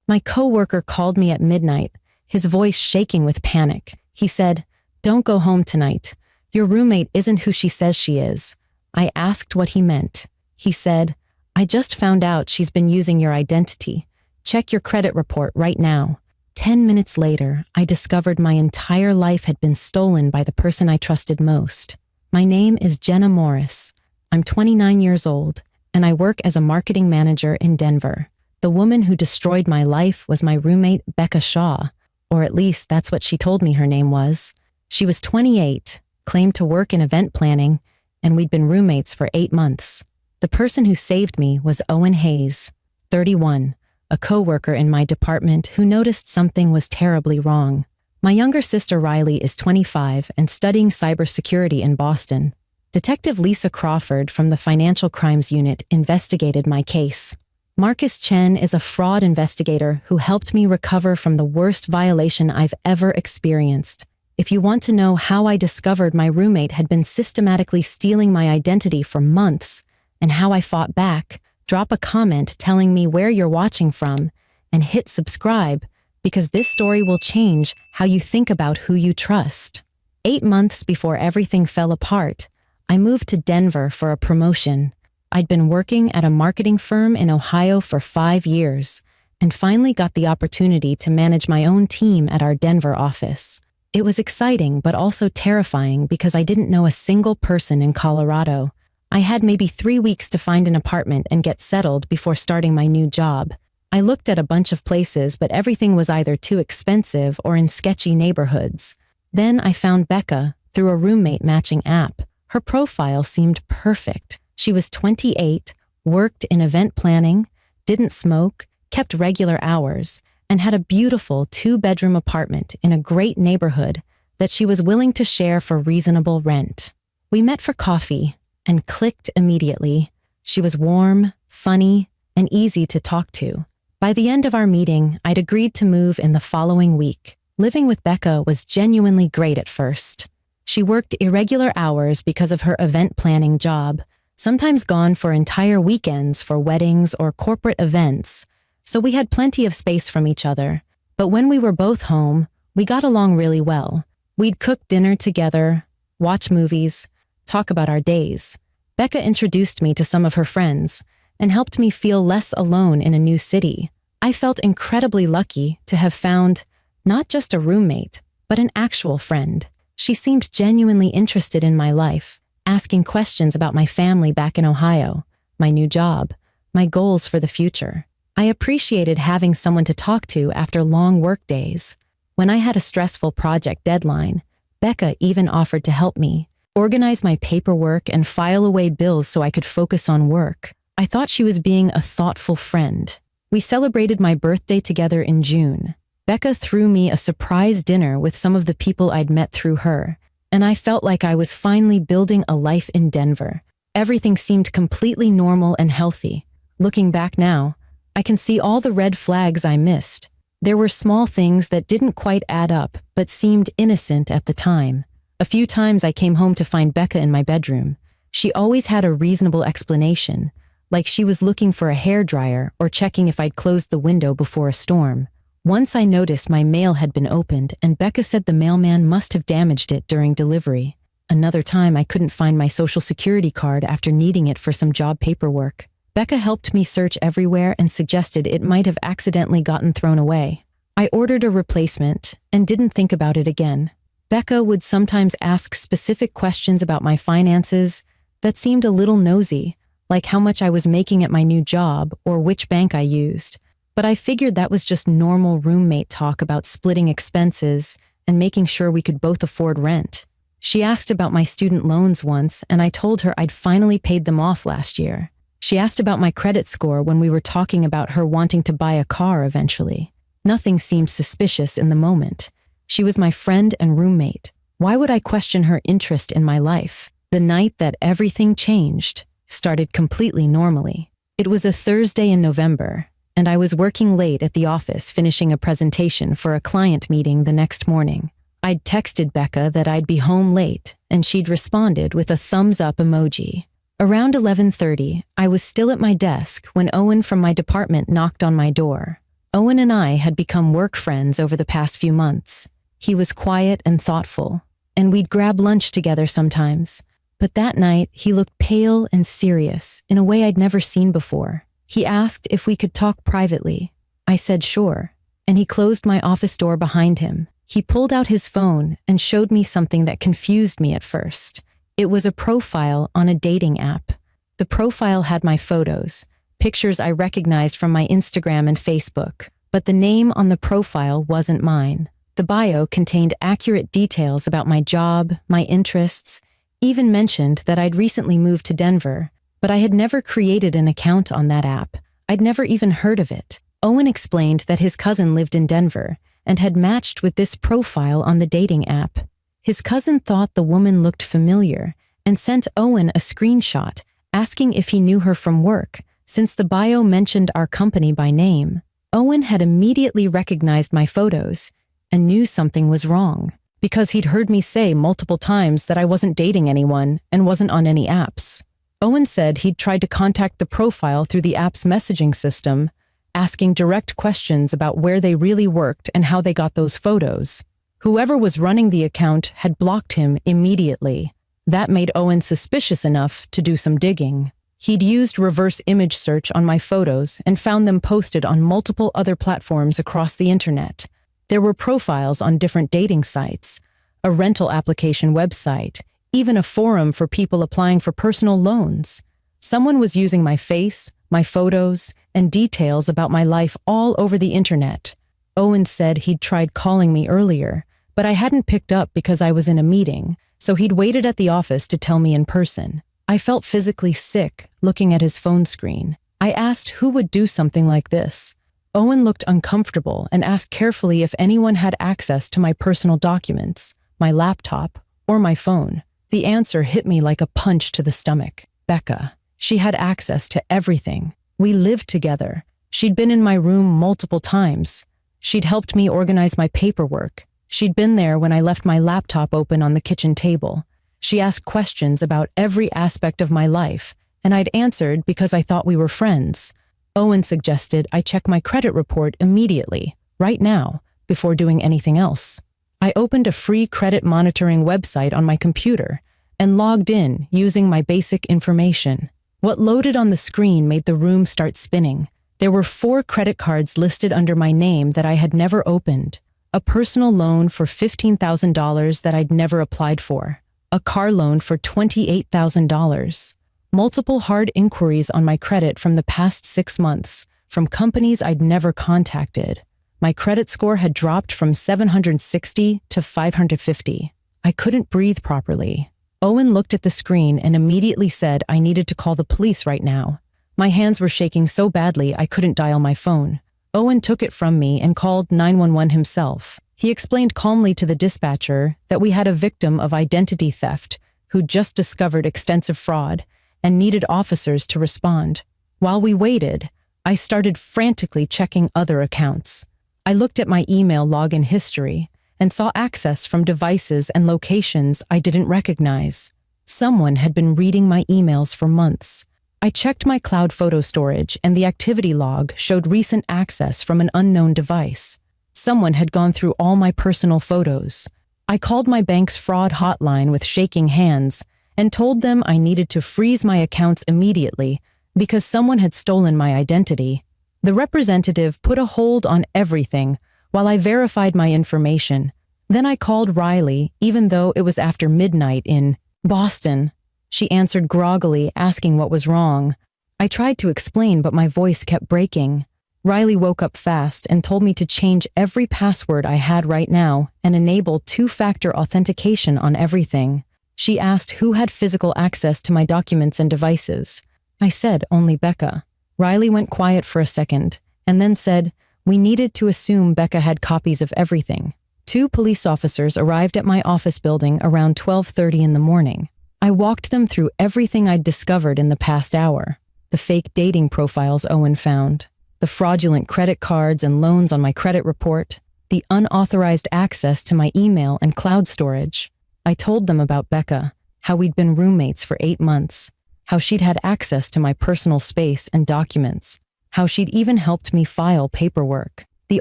My coworker called me at midnight, his voice shaking with panic. He said, "Don't go home tonight. Your roommate isn't who she says she is." I asked what he meant. He said, "I just found out she's been using your identity. Check your credit report right now." 10 minutes later, I discovered my entire life had been stolen by the person I trusted most. My name is Jenna Morris. I'm 29 years old, and I work as a marketing manager in Denver. The woman who destroyed my life was my roommate, Becca Shaw, or at least that's what she told me her name was. She was 28, claimed to work in event planning, and we'd been roommates for 8 months. The person who saved me was Owen Hayes, 31, a coworker in my department who noticed something was terribly wrong. My younger sister Riley is 25 and studying cybersecurity in Boston. Detective Lisa Crawford from the Financial Crimes Unit investigated my case. Marcus Chen is a fraud investigator who helped me recover from the worst violation I've ever experienced. If you want to know how I discovered my roommate had been systematically stealing my identity for months and how I fought back, drop a comment telling me where you're watching from and hit subscribe, because this story will change how you think about who you trust. 8 months before everything fell apart, I moved to Denver for a promotion. I'd been working at a marketing firm in Ohio for 5 years and finally got the opportunity to manage my own team at our Denver office. It was exciting but also terrifying because I didn't know a single person in Colorado. I had maybe 3 weeks to find an apartment and get settled before starting my new job. I looked at a bunch of places, but everything was either too expensive or in sketchy neighborhoods. Then I found Becca through a roommate matching app. Her profile seemed perfect. She was 28, worked in event planning, didn't smoke, kept regular hours, and had a beautiful 2-bedroom apartment in a great neighborhood that she was willing to share for reasonable rent. We met for coffee and clicked immediately. She was warm, funny, and easy to talk to. By the end of our meeting, I'd agreed to move in the following week. Living with Becca was genuinely great at first. She worked irregular hours because of her event planning job, sometimes gone for entire weekends for weddings or corporate events, so we had plenty of space from each other. But when we were both home, we got along really well. We'd cook dinner together, watch movies, talk about our days. Becca introduced me to some of her friends and helped me feel less alone in a new city. I felt incredibly lucky to have found not just a roommate, but an actual friend. She seemed genuinely interested in my life, asking questions about my family back in Ohio, my new job, my goals for the future. I appreciated having someone to talk to after long work days. When I had a stressful project deadline, Becca even offered to help me organize my paperwork and file away bills so I could focus on work. I thought she was being a thoughtful friend. We celebrated my birthday together in June. Becca threw me a surprise dinner with some of the people I'd met through her, and I felt like I was finally building a life in Denver. Everything seemed completely normal and healthy. Looking back now, I can see all the red flags I missed. There were small things that didn't quite add up, but seemed innocent at the time. A few times I came home to find Becca in my bedroom. She always had a reasonable explanation, like she was looking for a hairdryer or checking if I'd closed the window before a storm. Once I noticed my mail had been opened, and Becca said the mailman must have damaged it during delivery. Another time I couldn't find my social security card after needing it for some job paperwork. Becca helped me search everywhere and suggested it might have accidentally gotten thrown away. I ordered a replacement and didn't think about it again. Becca would sometimes ask specific questions about my finances that seemed a little nosy, like how much I was making at my new job or which bank I used. But I figured that was just normal roommate talk about splitting expenses and making sure we could both afford rent. She asked about my student loans once, and I told her I'd finally paid them off last year. She asked about my credit score when we were talking about her wanting to buy a car eventually. Nothing seemed suspicious in the moment. She was my friend and roommate. Why would I question her interest in my life? The night that everything changed started completely normally. It was a Thursday in November, and I was working late at the office finishing a presentation for a client meeting the next morning. I'd texted Becca that I'd be home late, and she'd responded with a thumbs up emoji. Around 11:30, I was still at my desk when Owen from my department knocked on my door. Owen and I had become work friends over the past few months. He was quiet and thoughtful, and we'd grab lunch together sometimes. But that night, he looked pale and serious in a way I'd never seen before. He asked if we could talk privately. I said sure, and he closed my office door behind him. He pulled out his phone and showed me something that confused me at first. It was a profile on a dating app. The profile had my photos, pictures I recognized from my Instagram and Facebook, but the name on the profile wasn't mine. The bio contained accurate details about my job, my interests, even mentioned that I'd recently moved to Denver, but I had never created an account on that app. I'd never even heard of it. Owen explained that his cousin lived in Denver and had matched with this profile on the dating app. His cousin thought the woman looked familiar and sent Owen a screenshot asking if he knew her from work, since the bio mentioned our company by name. Owen had immediately recognized my photos and knew something was wrong, because he'd heard me say multiple times that I wasn't dating anyone and wasn't on any apps. Owen said he'd tried to contact the profile through the app's messaging system, asking direct questions about where they really worked and how they got those photos. Whoever was running the account had blocked him immediately. That made Owen suspicious enough to do some digging. He'd used reverse image search on my photos and found them posted on multiple other platforms across the internet. There were profiles on different dating sites, a rental application website, even a forum for people applying for personal loans. Someone was using my face, my photos, and details about my life all over the internet. Owen said he'd tried calling me earlier, but I hadn't picked up because I was in a meeting, so he'd waited at the office to tell me in person. I felt physically sick looking at his phone screen. I asked who would do something like this. Owen looked uncomfortable and asked carefully if anyone had access to my personal documents, my laptop, or my phone. The answer hit me like a punch to the stomach. Becca. She had access to everything. We lived together. She'd been in my room multiple times. She'd helped me organize my paperwork. She'd been there when I left my laptop open on the kitchen table. She asked questions about every aspect of my life, and I'd answered because I thought we were friends. Owen suggested I check my credit report immediately, right now, before doing anything else. I opened a free credit monitoring website on my computer and logged in using my basic information. What loaded on the screen made the room start spinning. There were 4 credit cards listed under my name that I had never opened. A personal loan for $15,000 that I'd never applied for. A car loan for $28,000. Multiple hard inquiries on my credit from the past 6 months, from companies I'd never contacted. My credit score had dropped from 760 to 550. I couldn't breathe properly. Owen looked at the screen and immediately said I needed to call the police right now. My hands were shaking so badly I couldn't dial my phone. Owen took it from me and called 911 himself. He explained calmly to the dispatcher that we had a victim of identity theft who'd just discovered extensive fraud and needed officers to respond. While we waited, I started frantically checking other accounts. I looked at my email login history and saw access from devices and locations I didn't recognize. Someone had been reading my emails for months. I checked my cloud photo storage and the activity log showed recent access from an unknown device. Someone had gone through all my personal photos. I called my bank's fraud hotline with shaking hands and told them I needed to freeze my accounts immediately because someone had stolen my identity. The representative put a hold on everything while I verified my information. Then I called Riley, even though it was after midnight in Boston. She answered groggily, asking what was wrong. I tried to explain, but my voice kept breaking. Riley woke up fast and told me to change every password I had right now and enable 2-factor authentication on everything. She asked who had physical access to my documents and devices. I said only Becca. Riley went quiet for a second and then said we needed to assume Becca had copies of everything. 2 police officers arrived at my office building around 12:30 in the morning. I walked them through everything I'd discovered in the past hour. The fake dating profiles Owen found, the fraudulent credit cards and loans on my credit report, the unauthorized access to my email and cloud storage. I told them about Becca, how we'd been roommates for 8 months, how she'd had access to my personal space and documents, how she'd even helped me file paperwork. The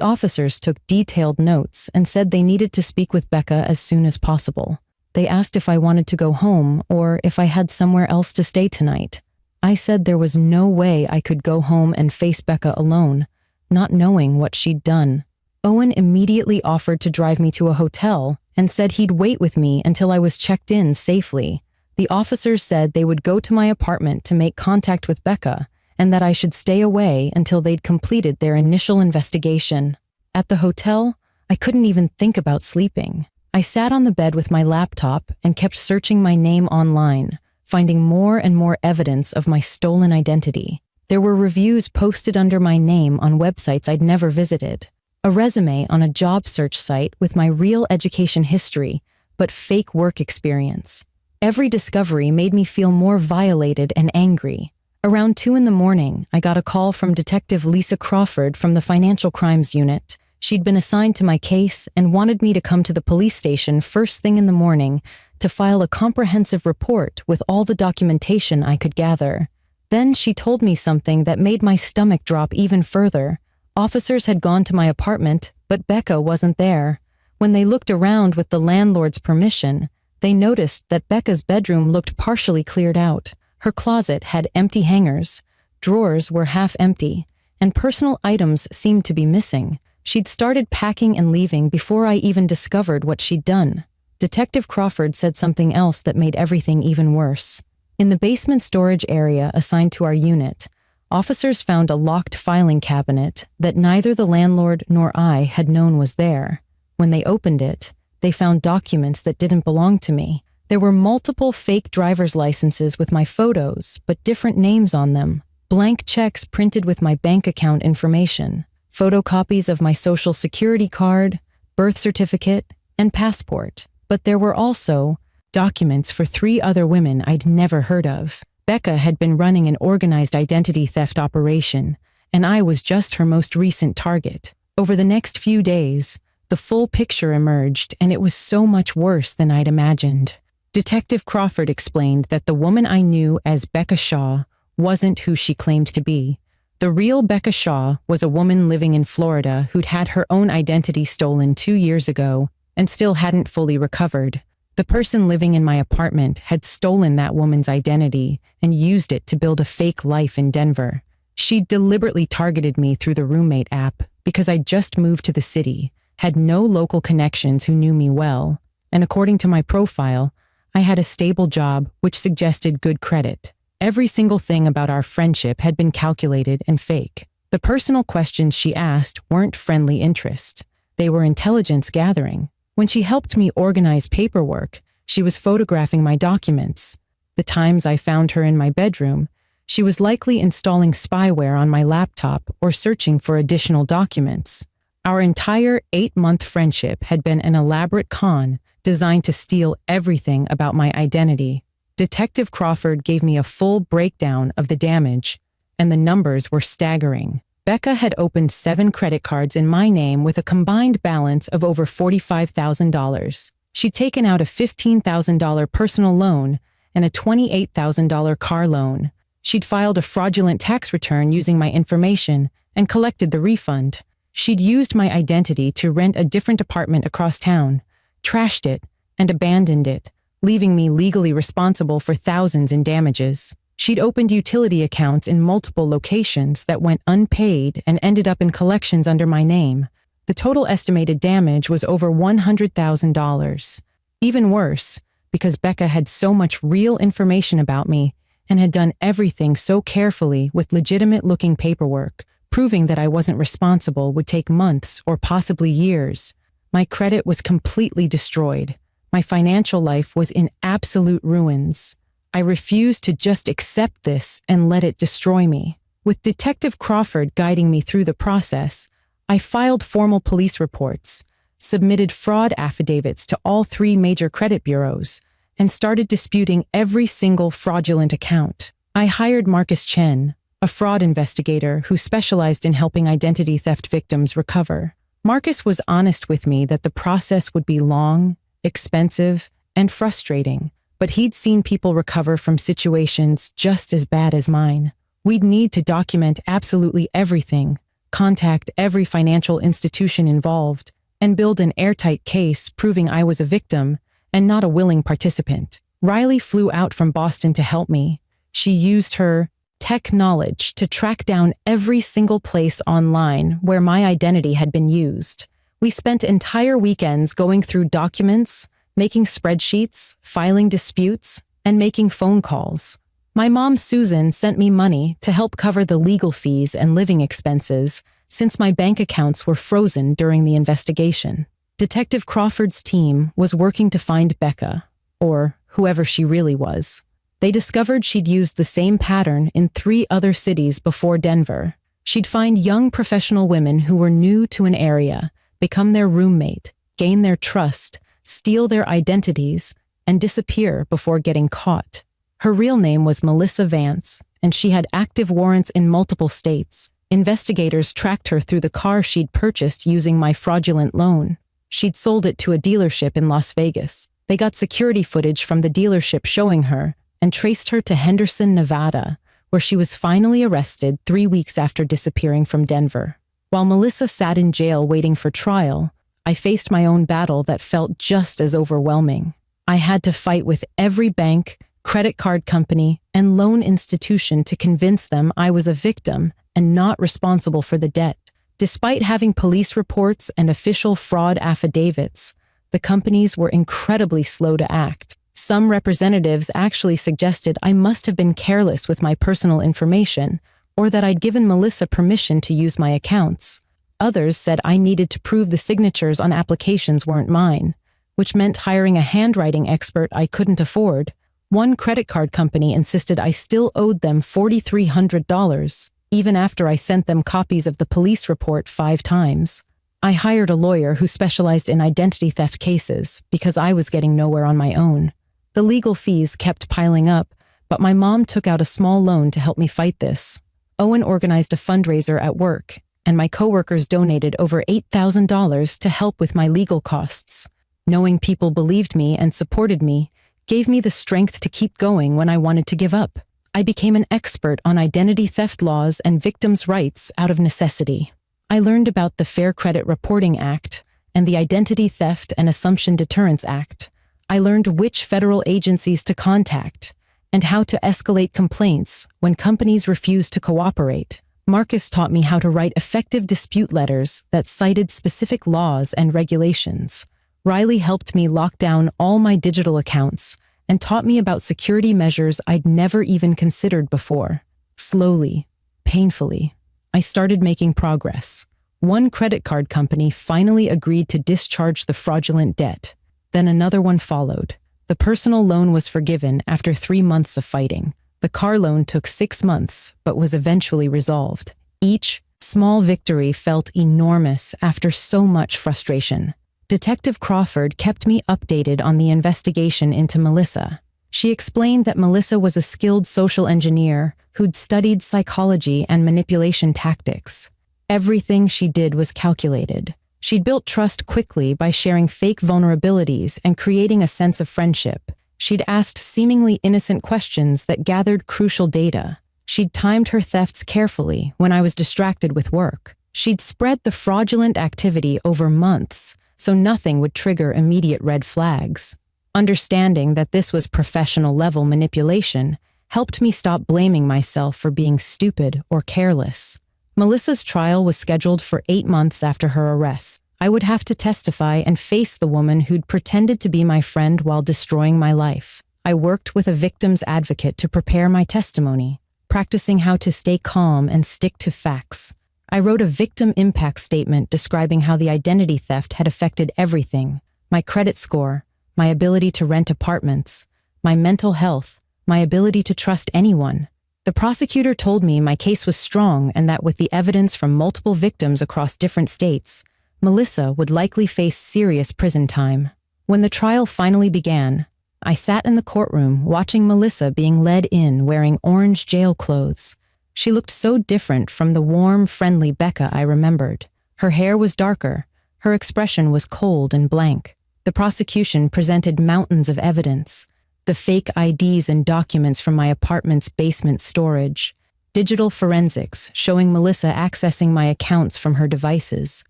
officers took detailed notes and said they needed to speak with Becca as soon as possible. They asked if I wanted to go home or if I had somewhere else to stay tonight. I said there was no way I could go home and face Becca alone, not knowing what she'd done. Owen immediately offered to drive me to a hotel and said he'd wait with me until I was checked in safely. The officers said they would go to my apartment to make contact with Becca and that I should stay away until they'd completed their initial investigation. At the hotel, I couldn't even think about sleeping. I sat on the bed with my laptop and kept searching my name online, finding more and more evidence of my stolen identity. There were reviews posted under my name on websites I'd never visited, a resume on a job search site with my real education history, but fake work experience. Every discovery made me feel more violated and angry. Around 2 a.m, I got a call from Detective Lisa Crawford from the Financial Crimes Unit. She'd been assigned to my case and wanted me to come to the police station first thing in the morning to file a comprehensive report with all the documentation I could gather. Then she told me something that made my stomach drop even further. Officers had gone to my apartment, but Becca wasn't there. When they looked around with the landlord's permission, they noticed that Becca's bedroom looked partially cleared out. Her closet had empty hangers, drawers were half empty, and personal items seemed to be missing. She'd started packing and leaving before I even discovered what she'd done. Detective Crawford said something else that made everything even worse. In the basement storage area assigned to our unit, officers found a locked filing cabinet that neither the landlord nor I had known was there. When they opened it, they found documents that didn't belong to me. There were multiple fake driver's licenses with my photos, but different names on them, blank checks printed with my bank account information, photocopies of my social security card, birth certificate, and passport. But there were also documents for 3 other women I'd never heard of. Becca had been running an organized identity theft operation, and I was just her most recent target. Over the next few days, the full picture emerged, and it was so much worse than I'd imagined. Detective Crawford explained that the woman I knew as Becca Shaw wasn't who she claimed to be. The real Becca Shaw was a woman living in Florida who'd had her own identity stolen 2 years ago and still hadn't fully recovered. The person living in my apartment had stolen that woman's identity and used it to build a fake life in Denver. She'd deliberately targeted me through the roommate app because I'd just moved to the city, had no local connections who knew me well, and according to my profile, I had a stable job which suggested good credit. Every single thing about our friendship had been calculated and fake. The personal questions she asked weren't friendly interest. They were intelligence gathering. When she helped me organize paperwork, she was photographing my documents. The times I found her in my bedroom, she was likely installing spyware on my laptop or searching for additional documents. Our entire 8-month friendship had been an elaborate con designed to steal everything about my identity. Detective Crawford gave me a full breakdown of the damage, and the numbers were staggering. Becca had opened 7 credit cards in my name with a combined balance of over $45,000. She'd taken out a $15,000 personal loan and a $28,000 car loan. She'd filed a fraudulent tax return using my information and collected the refund. She'd used my identity to rent a different apartment across town, trashed it, and abandoned it, leaving me legally responsible for thousands in damages. She'd opened utility accounts in multiple locations that went unpaid and ended up in collections under my name. The total estimated damage was over $100,000. Even worse, because Becca had so much real information about me and had done everything so carefully with legitimate-looking paperwork, proving that I wasn't responsible would take months or possibly years. My credit was completely destroyed. My financial life was in absolute ruins. I refused to just accept this and let it destroy me. With Detective Crawford guiding me through the process, I filed formal police reports, submitted fraud affidavits to all 3 major credit bureaus, and started disputing every single fraudulent account. I hired Marcus Chen, a fraud investigator who specialized in helping identity theft victims recover. Marcus was honest with me that the process would be long, expensive, and frustrating, but he'd seen people recover from situations just as bad as mine. We'd need to document absolutely everything: contact every financial institution involved and build an airtight case proving I was a victim and not a willing participant. Riley flew out from Boston to help me. She used her tech knowledge to track down every single place online where my identity had been used. We spent entire weekends going through documents, making spreadsheets, filing disputes, and making phone calls. My mom, Susan, sent me money to help cover the legal fees and living expenses since my bank accounts were frozen during the investigation. Detective Crawford's team was working to find Becca, or whoever she really was. They discovered she'd used the same pattern in 3 other cities before Denver. She'd find young professional women who were new to an area, become their roommate, gain their trust, steal their identities, and disappear before getting caught. Her real name was Melissa Vance, and she had active warrants in multiple states. Investigators tracked her through the car she'd purchased using my fraudulent loan. She'd sold it to a dealership in Las Vegas. They got security footage from the dealership showing her and traced her to Henderson, Nevada, where she was finally arrested 3 weeks after disappearing from Denver. While Melissa sat in jail waiting for trial, I faced my own battle that felt just as overwhelming. I had to fight with every bank, credit card company, and loan institution to convince them I was a victim and not responsible for the debt. Despite having police reports and official fraud affidavits, the companies were incredibly slow to act. Some representatives actually suggested I must have been careless with my personal information or that I'd given Melissa permission to use my accounts. Others said I needed to prove the signatures on applications weren't mine, which meant hiring a handwriting expert I couldn't afford. One credit card company insisted I still owed them $4,300, even after I sent them copies of the police report 5 times. I hired a lawyer who specialized in identity theft cases because I was getting nowhere on my own. The legal fees kept piling up, but my mom took out a small loan to help me fight this. Owen organized a fundraiser at work, and my coworkers donated over $8,000 to help with my legal costs. Knowing people believed me and supported me gave me the strength to keep going when I wanted to give up. I became an expert on identity theft laws and victims' rights out of necessity. I learned about the Fair Credit Reporting Act and the Identity Theft and Assumption Deterrence Act. I learned which federal agencies to contact and how to escalate complaints when companies refuse to cooperate. Marcus taught me how to write effective dispute letters that cited specific laws and regulations. Riley helped me lock down all my digital accounts and taught me about security measures I'd never even considered before. Slowly, painfully, I started making progress. One credit card company finally agreed to discharge the fraudulent debt. Then another one followed. The personal loan was forgiven after 3 months of fighting. The car loan took 6 months, but was eventually resolved. Each small victory felt enormous after so much frustration. Detective Crawford kept me updated on the investigation into Melissa. She explained that Melissa was a skilled social engineer who'd studied psychology and manipulation tactics. Everything she did was calculated. She'd built trust quickly by sharing fake vulnerabilities and creating a sense of friendship. She'd asked seemingly innocent questions that gathered crucial data. She'd timed her thefts carefully when I was distracted with work. She'd spread the fraudulent activity over months, so nothing would trigger immediate red flags. Understanding that this was professional-level manipulation helped me stop blaming myself for being stupid or careless. Melissa's trial was scheduled for 8 months after her arrest. I would have to testify and face the woman who'd pretended to be my friend while destroying my life. I worked with a victim's advocate to prepare my testimony, practicing how to stay calm and stick to facts. I wrote a victim impact statement describing how the identity theft had affected everything: my credit score, my ability to rent apartments, my mental health, my ability to trust anyone. The prosecutor told me my case was strong and that with the evidence from multiple victims across different states, Melissa would likely face serious prison time. When the trial finally began, I sat in the courtroom watching Melissa being led in wearing orange jail clothes. She looked so different from the warm, friendly Becca I remembered. Her hair was darker. Her expression was cold and blank. The prosecution presented mountains of evidence: the fake IDs and documents from my apartment's basement storage, digital forensics showing Melissa accessing my accounts from her devices,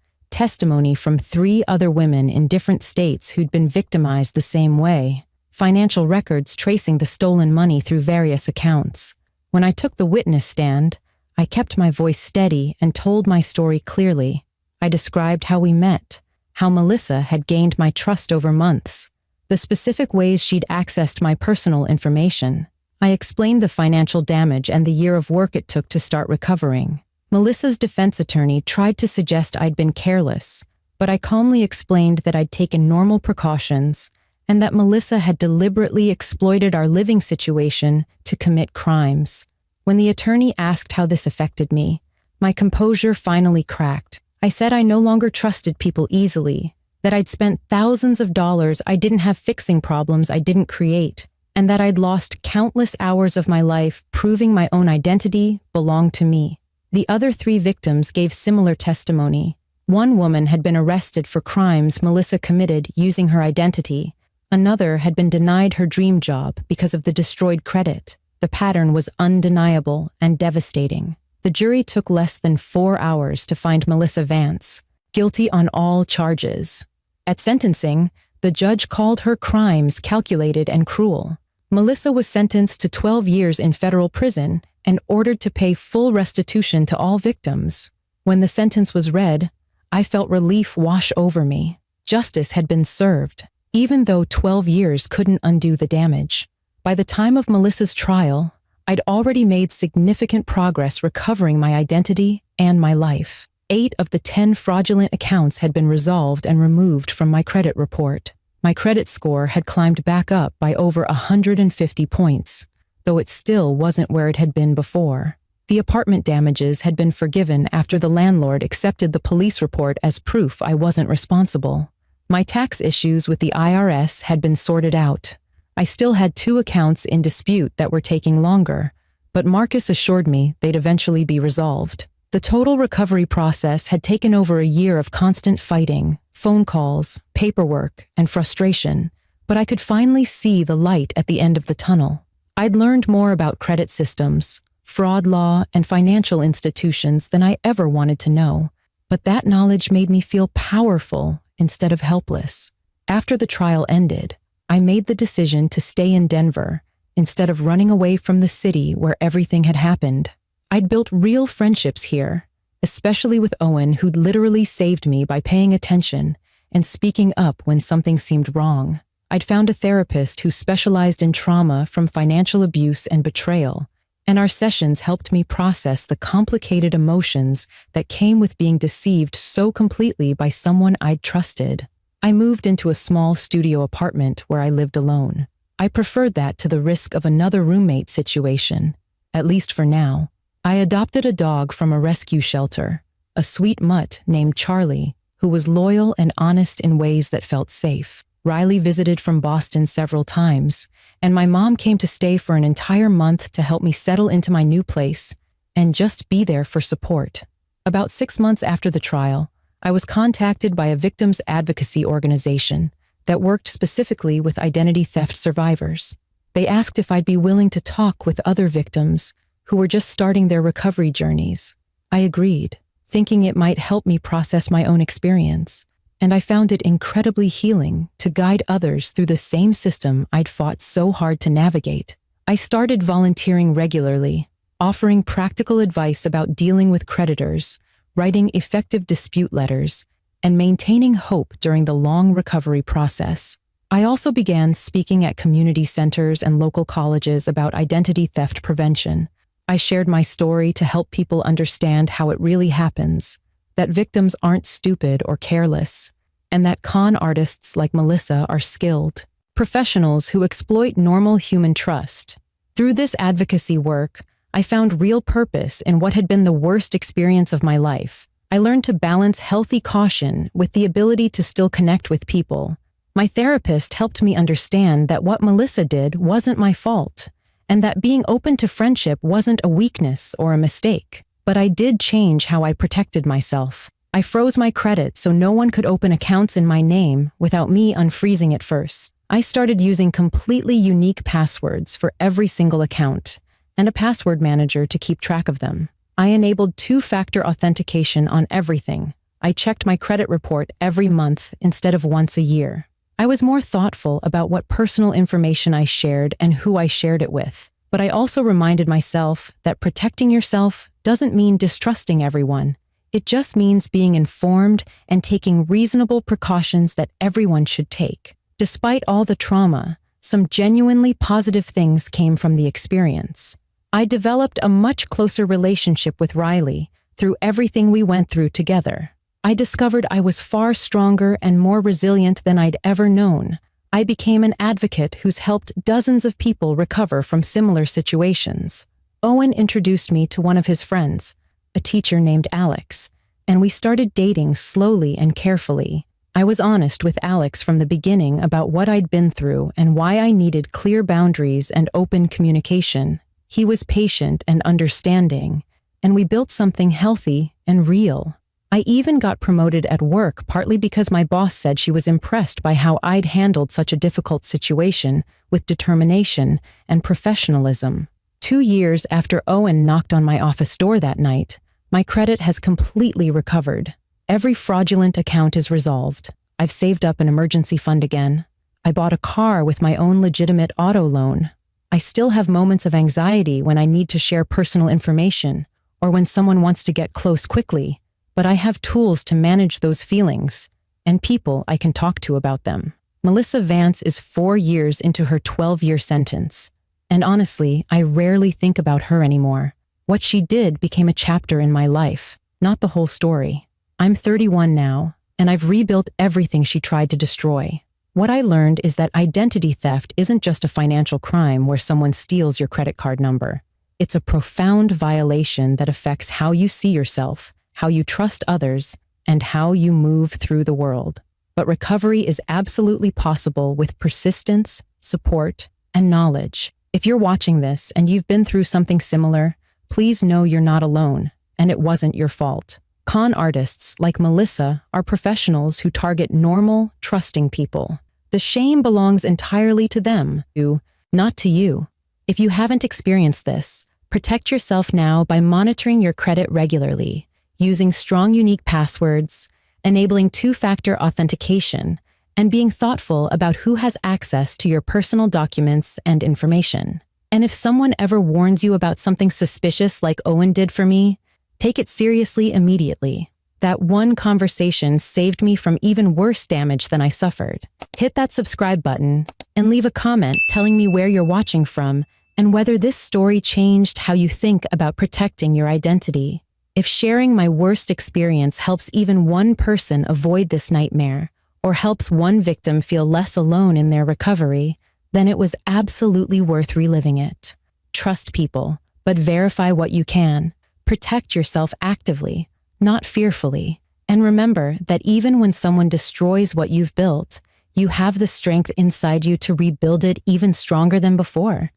testimony from 3 other women in different states who'd been victimized the same way, financial records tracing the stolen money through various accounts. When I took the witness stand, I kept my voice steady and told my story clearly. I described how we met, how Melissa had gained my trust over months, the specific ways she'd accessed my personal information. I explained the financial damage and the year of work it took to start recovering. Melissa's defense attorney tried to suggest I'd been careless, but I calmly explained that I'd taken normal precautions and that Melissa had deliberately exploited our living situation to commit crimes. When the attorney asked how this affected me, my composure finally cracked. I said I no longer trusted people easily, that I'd spent thousands of dollars I didn't have fixing problems I didn't create, and that I'd lost countless hours of my life proving my own identity belonged to me. The other 3 victims gave similar testimony. One woman had been arrested for crimes Melissa committed using her identity. Another had been denied her dream job because of the destroyed credit. The pattern was undeniable and devastating. The jury took less than 4 hours to find Melissa Vance guilty on all charges. At sentencing, the judge called her crimes calculated and cruel. Melissa was sentenced to 12 years in federal prison and ordered to pay full restitution to all victims. When the sentence was read, I felt relief wash over me. Justice had been served, even though 12 years couldn't undo the damage. By the time of Melissa's trial, I'd already made significant progress recovering my identity and my life. 8 of the 10 fraudulent accounts had been resolved and removed from my credit report. My credit score had climbed back up by over 150 points, though it still wasn't where it had been before. The apartment damages had been forgiven after the landlord accepted the police report as proof I wasn't responsible. My tax issues with the IRS had been sorted out. I still had 2 accounts in dispute that were taking longer, but Marcus assured me they'd eventually be resolved. The total recovery process had taken over a year of constant fighting, phone calls, paperwork, and frustration, but I could finally see the light at the end of the tunnel. I'd learned more about credit systems, fraud law, and financial institutions than I ever wanted to know, but that knowledge made me feel powerful instead of helpless. After the trial ended, I made the decision to stay in Denver instead of running away from the city where everything had happened. I'd built real friendships here, especially with Owen, who'd literally saved me by paying attention and speaking up when something seemed wrong. I'd found a therapist who specialized in trauma from financial abuse and betrayal, and our sessions helped me process the complicated emotions that came with being deceived so completely by someone I'd trusted. I moved into a small studio apartment where I lived alone. I preferred that to the risk of another roommate situation, at least for now. I adopted a dog from a rescue shelter, a sweet mutt named Charlie, who was loyal and honest in ways that felt safe. Riley visited from Boston several times, and my mom came to stay for an entire month to help me settle into my new place and just be there for support. About 6 months after the trial, I was contacted by a victims advocacy organization that worked specifically with identity theft survivors. They asked if I'd be willing to talk with other victims who were just starting their recovery journeys. I agreed, thinking it might help me process my own experience, and I found it incredibly healing to guide others through the same system I'd fought so hard to navigate. I started volunteering regularly, offering practical advice about dealing with creditors, writing effective dispute letters, and maintaining hope during the long recovery process. I also began speaking at community centers and local colleges about identity theft prevention. I shared my story to help people understand how it really happens, that victims aren't stupid or careless, and that con artists like Melissa are skilled, professionals who exploit normal human trust. Through this advocacy work, I found real purpose in what had been the worst experience of my life. I learned to balance healthy caution with the ability to still connect with people. My therapist helped me understand that what Melissa did wasn't my fault, and that being open to friendship wasn't a weakness or a mistake. But I did change how I protected myself. I froze my credit so no one could open accounts in my name without me unfreezing it first. I started using completely unique passwords for every single account, and a password manager to keep track of them. I enabled two-factor authentication on everything. I checked my credit report every month instead of once a year. I was more thoughtful about what personal information I shared and who I shared it with. But I also reminded myself that protecting yourself doesn't mean distrusting everyone. It just means being informed and taking reasonable precautions that everyone should take. Despite all the trauma, some genuinely positive things came from the experience. I developed a much closer relationship with Riley through everything we went through together. I discovered I was far stronger and more resilient than I'd ever known. I became an advocate who's helped dozens of people recover from similar situations. Owen introduced me to one of his friends, a teacher named Alex, and we started dating slowly and carefully. I was honest with Alex from the beginning about what I'd been through and why I needed clear boundaries and open communication. He was patient and understanding, and we built something healthy and real. I even got promoted at work partly because my boss said she was impressed by how I'd handled such a difficult situation with determination and professionalism. 2 years after Owen knocked on my office door that night, my credit has completely recovered. Every fraudulent account is resolved. I've saved up an emergency fund again. I bought a car with my own legitimate auto loan. I still have moments of anxiety when I need to share personal information or when someone wants to get close quickly. But I have tools to manage those feelings and people I can talk to about them. Melissa Vance is 4 years into her 12-year sentence. And honestly, I rarely think about her anymore. What she did became a chapter in my life, not the whole story. I'm 31 now, and I've rebuilt everything she tried to destroy. What I learned is that identity theft isn't just a financial crime where someone steals your credit card number. It's a profound violation that affects how you see yourself, how you trust others, and how you move through the world. But recovery is absolutely possible with persistence, support, and knowledge. If you're watching this and you've been through something similar, please know you're not alone, and it wasn't your fault. Con artists like Melissa are professionals who target normal, trusting people. The shame belongs entirely to them, not to you. If you haven't experienced this, protect yourself now by monitoring your credit regularly, using strong, unique passwords, enabling two-factor authentication, and being thoughtful about who has access to your personal documents and information. And if someone ever warns you about something suspicious like Owen did for me, take it seriously immediately. That one conversation saved me from even worse damage than I suffered. Hit that subscribe button and leave a comment telling me where you're watching from and whether this story changed how you think about protecting your identity. If sharing my worst experience helps even one person avoid this nightmare, or helps one victim feel less alone in their recovery, then it was absolutely worth reliving it. Trust people, but verify what you can. Protect yourself actively, not fearfully. And remember that even when someone destroys what you've built, you have the strength inside you to rebuild it even stronger than before.